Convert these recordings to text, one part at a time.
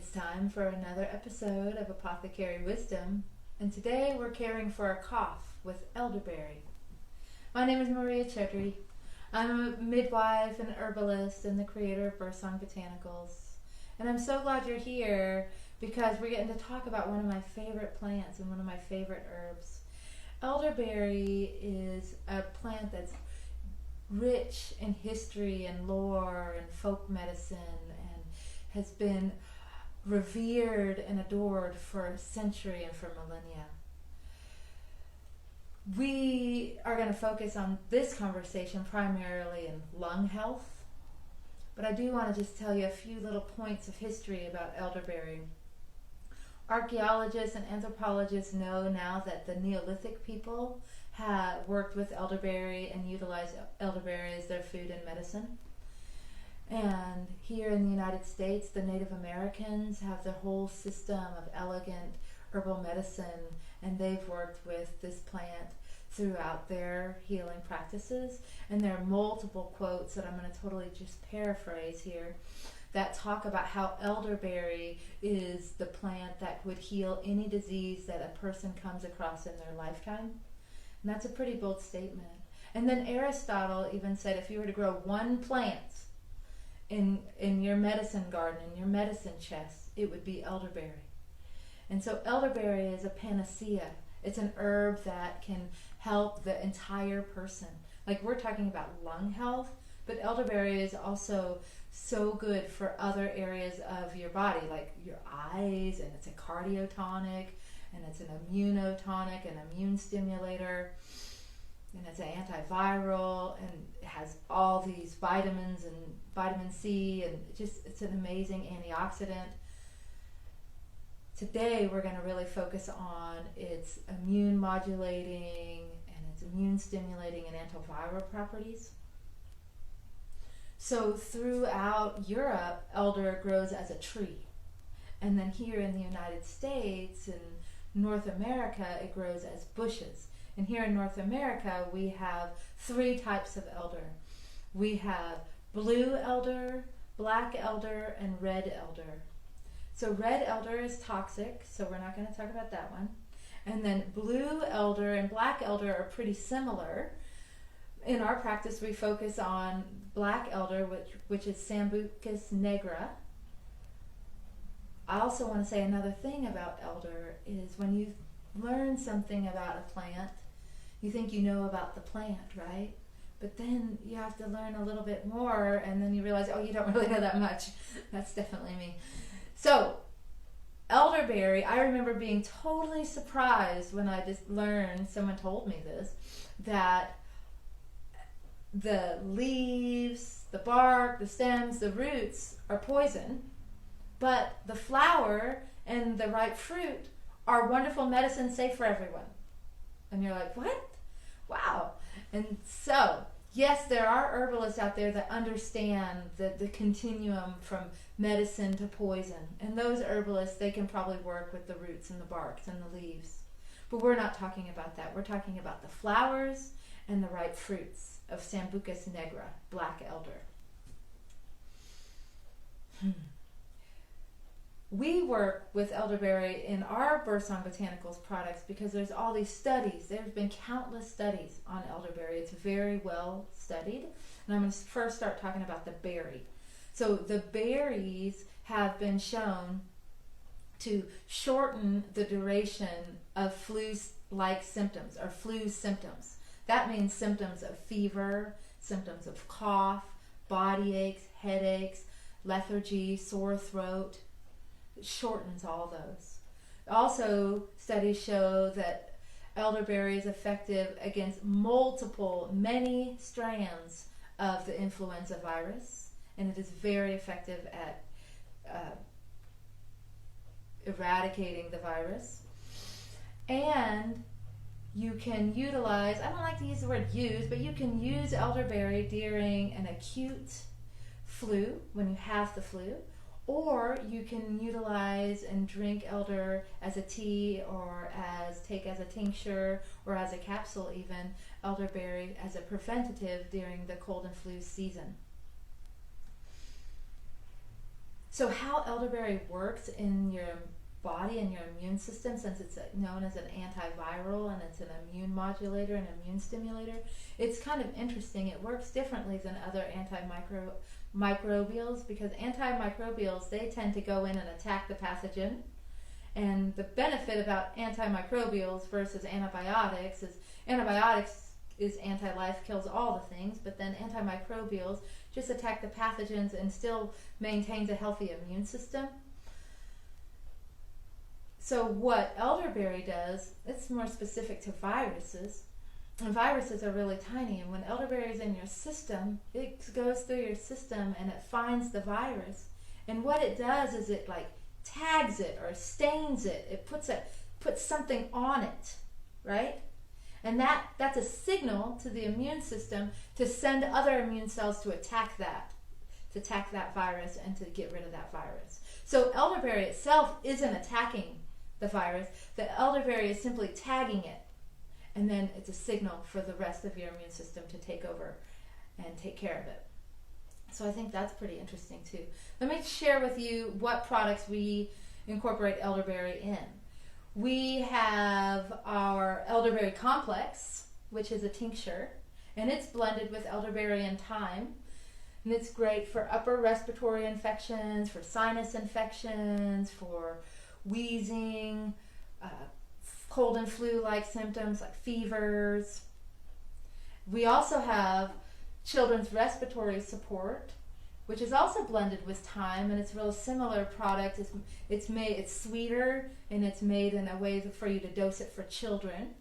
It's time for another episode of Apothecary Wisdom, and today we're caring for a cough with elderberry. My name is Maria Chetri. I'm a midwife and herbalist and the creator of Botanicals. And I'm so glad you're here because we're getting to talk about one of my favorite plants and one of my favorite herbs. Elderberry is a plant that's rich in history and lore and folk medicine and has been revered and adored for a century and for millennia. We are going to focus on this conversation primarily in lung health, but I do want to just tell you a few little points of history about elderberry. Archaeologists and anthropologists know now that the Neolithic people had worked with elderberry and utilized elderberry as their food and medicine. And here in the United States, the Native Americans have their whole system of elegant herbal medicine, and they've worked with this plant throughout their healing practices. And there are multiple quotes that I'm going to totally just paraphrase here that talk about how elderberry is the plant that would heal any disease that a person comes across in their lifetime. And that's a pretty bold statement. And then Aristotle even said if you were to grow one plant in your medicine garden, in your medicine chest, it would be elderberry. And so elderberry is a panacea. It's an herb that can help the entire person. Like we're talking about lung health, but elderberry is also so good for other areas of your body, like your eyes, and it's a cardiotonic, and it's an immunotonic, an immune stimulator, and it's an antiviral, and it has all these vitamins and vitamin C, and it's an amazing antioxidant. Today we're going to really focus on its immune modulating and its immune stimulating and antiviral properties. So throughout Europe, elder grows as a tree. And then here in the United States and North America, it grows as bushes. And here in North America, we have three types of elder. We have blue elder, black elder, and red elder. So red elder is toxic, so we're not going to talk about that one. And then blue elder and black elder are pretty similar. In our practice, we focus on black elder, which is Sambucus Nigra. I also want to say another thing about elder is when you learn something about a plant, you think you know about the plant, right? But then you have to learn a little bit more, and then you realize, oh, you don't really know that much. That's definitely me. So, elderberry, I remember being totally surprised when I just learned, someone told me this, that the leaves, the bark, the stems, the roots are poison, but the flower and the ripe fruit are wonderful medicine safe for everyone. And you're like, what? Wow. And so, yes, there are herbalists out there that understand the continuum from medicine to poison. And those herbalists, they can probably work with the roots and the barks and the leaves. But we're not talking about that. We're talking about the flowers and the ripe fruits of Sambucus Nigra, black elder. We work with elderberry in our Botanicals products because there's all these studies. There's been countless studies on elderberry. It's very well studied. And I'm going to first start talking about the berry. So the berries have been shown to shorten the duration of flu-like symptoms or flu symptoms. That means symptoms of fever, symptoms of cough, body aches, headaches, lethargy, sore throat. It shortens all those. Also, studies show that elderberry is effective against many strands of the influenza virus, and it is very effective at eradicating the virus. And you can utilize, I don't like to use the word use, but you can use elderberry during an acute flu, when you have the flu, or you can utilize and drink elder as a tea or take as a tincture or as a capsule even, elderberry as a preventative during the cold and flu season. So how elderberry works in your body and your immune system, since it's known as an antiviral and it's an immune modulator and immune stimulator, it's kind of interesting. It works differently than other antimicrobials, because antimicrobials, they tend to go in and attack the pathogen. And the benefit about antimicrobials versus antibiotics is anti-life, kills all the things, but then antimicrobials just attack the pathogens and still maintains a healthy immune system. So what elderberry does, it's more specific to viruses. And viruses are really tiny, and when elderberry is in your system, it goes through your system and it finds the virus. And what it does is it like tags it or stains it. It puts something on it, right? And that's a signal to the immune system to send other immune cells to attack that virus and to get rid of that virus. So elderberry itself isn't attacking the virus. The elderberry is simply tagging it, and then it's a signal for the rest of your immune system to take over and take care of it. So I think that's pretty interesting too. Let me share with you what products we incorporate elderberry in. We have our elderberry complex, which is a tincture, and it's blended with elderberry and thyme. And it's great for upper respiratory infections, for sinus infections, for wheezing, cold and flu-like symptoms like fevers. We also have children's respiratory support, which is also blended with thyme, and it's a real similar product. It's sweeter, and it's made in a way for you to dose it for children.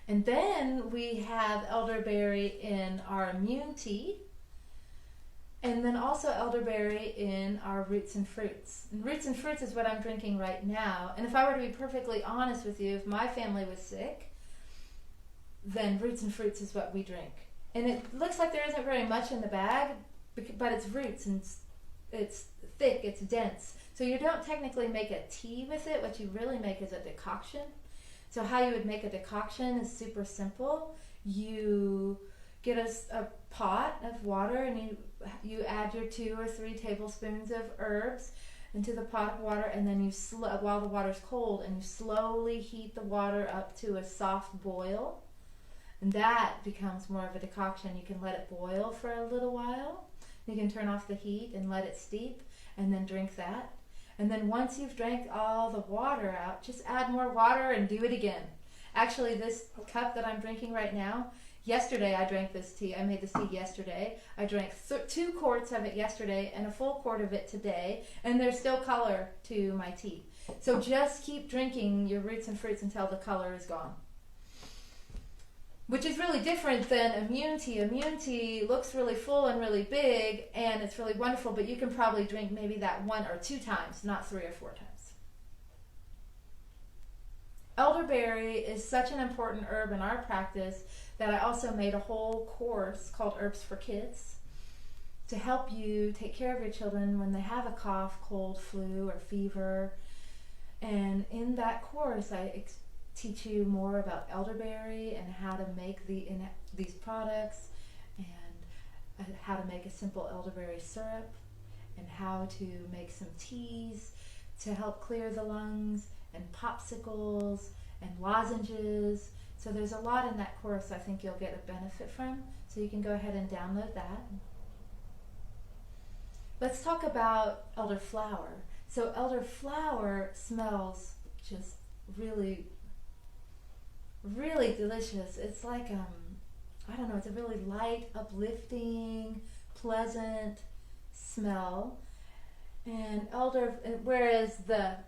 And then we have elderberry in our immune tea, and then also elderberry in our roots and fruits. And roots and fruits is what I'm drinking right now. And if I were to be perfectly honest with you, if my family was sick, then roots and fruits is what we drink. And it looks like there isn't very much in the bag, but it's roots, and it's thick, it's dense. So you don't technically make a tea with it. What you really make is a decoction. So how you would make a decoction is super simple. You get a pot of water, and you add your 2 or 3 tablespoons of herbs into the pot of water, and then while the water's cold, and you slowly heat the water up to a soft boil. And that becomes more of a decoction. You can let it boil for a little while. You can turn off the heat and let it steep, and then drink that. And then once you've drank all the water out, just add more water and do it again. Actually, this cup that I'm drinking right now, yesterday I drank this tea. I made this tea yesterday. I drank 2 quarts of it yesterday and a full quart of it today, and there's still color to my tea. So just keep drinking your roots and fruits until the color is gone. Which is really different than immune tea. Immune tea looks really full and really big, and it's really wonderful, but you can probably drink maybe that 1 or 2 times, not 3 or 4 times. Elderberry is such an important herb in our practice that I also made a whole course called Herbs for Kids to help you take care of your children when they have a cough, cold, flu, or fever. And in that course, I teach you more about elderberry and how to make these products, and how to make a simple elderberry syrup, and how to make some teas to help clear the lungs, and popsicles and lozenges. So there's a lot in that course I think you'll get a benefit from, so you can go ahead and download that. Let's talk about elderflower. So elderflower smells just really delicious. It's like I don't know, it's a really light, uplifting, pleasant smell. And whereas the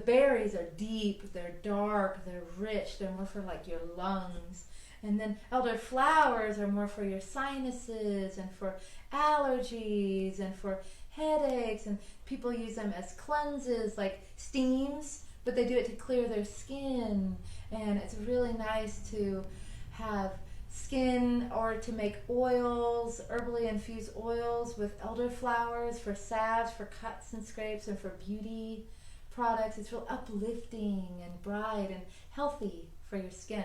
berries are deep, they're dark, they're rich, they're more for like your lungs. And then elderflowers are more for your sinuses and for allergies and for headaches, and people use them as cleanses, like steams, but they do it to clear their skin. And it's really nice to have skin, or to make oils, herbally infused oils with elderflowers for salves, for cuts and scrapes, and for beauty products. It's real uplifting and bright and healthy for your skin.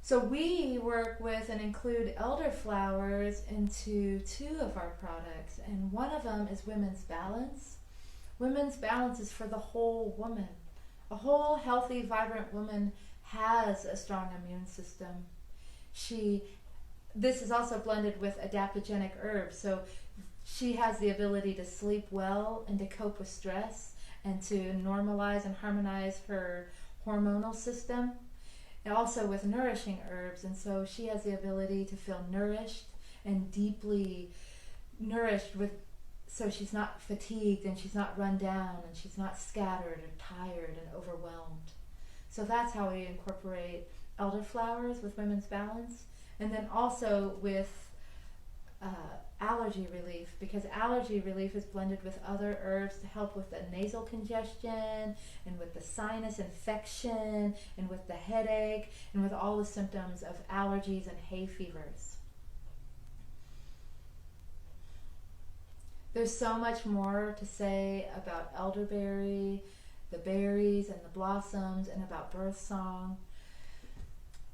So we work with and include elderflowers into 2 of our products, and one of them is Women's Balance. Women's Balance is for the whole woman. A whole healthy, vibrant woman has a strong immune system. This is also blended with adaptogenic herbs, so she has the ability to sleep well and to cope with stress and to normalize and harmonize her hormonal system, and also with nourishing herbs. And so she has the ability to feel nourished and deeply nourished, so she's not fatigued and she's not run down and she's not scattered or tired and overwhelmed. So that's how we incorporate elderflowers with Women's Balance. And then also with allergy relief, because allergy relief is blended with other herbs to help with the nasal congestion and with the sinus infection and with the headache and with all the symptoms of allergies and hay fevers. There's so much more to say about elderberry, the berries and the blossoms, and about birth song.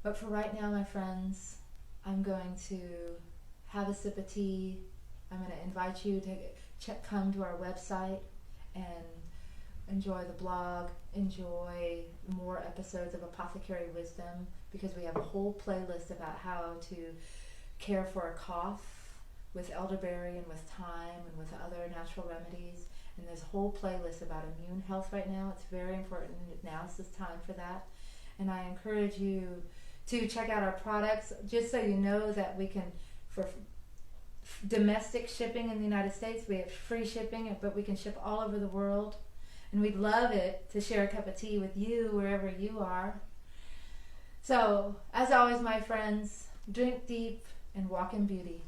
But for right now, my friends, I'm going to have a sip of tea. I'm going to invite you to come to our website and enjoy the blog, enjoy more episodes of Apothecary Wisdom, because we have a whole playlist about how to care for a cough with elderberry and with thyme and with other natural remedies. And there's a whole playlist about immune health right now. It's very important. Now's the time for that. And I encourage you to check out our products, just so you know that we can, for domestic shipping in the United States, we have free shipping, but we can ship all over the world. And we'd love it to share a cup of tea with you wherever you are. So, as always, my friends, drink deep and walk in beauty.